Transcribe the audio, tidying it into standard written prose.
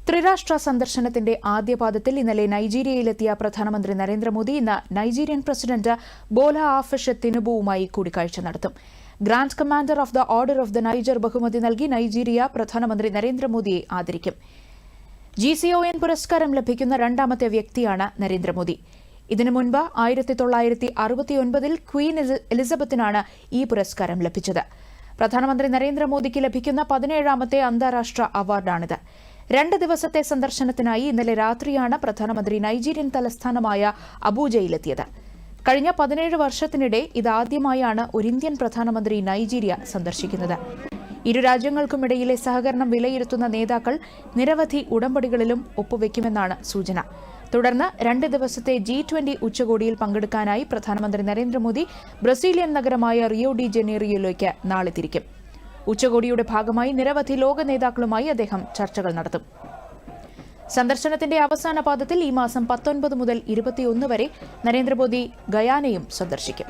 ത്രിരാഷ്ട്ര സന്ദർശനത്തിന്റെ ആദ്യപാദത്തിൽ ഇന്നലെ നൈജീരിയയിലെത്തിയ പ്രധാനമന്ത്രി നരേന്ദ്രമോദി ഇന്ന് നൈജീരിയൻ പ്രസിഡന്റ് ബോല ആഫഷ് തിനുബുവുമായി കൂടിക്കാഴ്ച നടത്തും. Grand commander of the order of the Niger ബഹുമതി നൽകി നൈജീരിയ പ്രധാനമന്ത്രി നരേന്ദ്രമോദിയെ ആദരിക്കും. GCON പുരസ്കാരം ലഭിക്കുന്ന രണ്ടാമത്തെ വ്യക്തിയാണ് നരേന്ദ്രമോദി. ഇതിനു മുൻപ് 1969-ൽ ക്വീൻ എലിസബത്തിനാണ് ഈ പുരസ്കാരം ലഭിച്ചത്. പ്രധാനമന്ത്രി നരേന്ദ്രമോദിക്ക് ലഭിക്കുന്ന 17ാമത്തെ അന്താരാഷ്ട്ര അവാർഡാണിത്. 2 ദിവസത്തെ സന്ദർശനത്തിനായി ഇന്നലെ രാത്രിയാണ് പ്രധാനമന്ത്രി നൈജീരിയൻ തലസ്ഥാനമായ അബൂജയിലെത്തിയത്. കഴിഞ്ഞ 17 വർഷത്തിനിടെ ഇതാദ്യമായാണ് ഒരു ഇന്ത്യൻ പ്രധാനമന്ത്രി നൈജീരിയ സന്ദർശിക്കുന്നത്. ഇരു രാജ്യങ്ങൾക്കുമിടയിലെ സഹകരണം വിലയിരുത്തുന്ന നേതാക്കൾ നിരവധി ഉടമ്പടികളിലും ഒപ്പുവെക്കുമെന്നാണ് സൂചന. തുടർന്ന് 2 ദിവസത്തെ G20 ഉച്ചകോടിയിൽ പങ്കെടുക്കാനായി പ്രധാനമന്ത്രി നരേന്ദ്രമോദി ബ്രസീലിയൻ നഗരമായ റിയോ ഡി ജനീറിയോയിലേക്ക് നാളെ തിരിക്കും. ഉച്ചകോടിയുടെ ഭാഗമായി നിരവധി ലോക നേതാക്കളുമായി അദ്ദേഹം ചർച്ചകൾ നടത്തും. സന്ദർശനത്തിന്റെ അവസാന പാദത്തിൽ ഈ മാസം 19 മുതൽ 21 വരെ നരേന്ദ്രമോദി ഗയാനയും സന്ദർശിക്കും.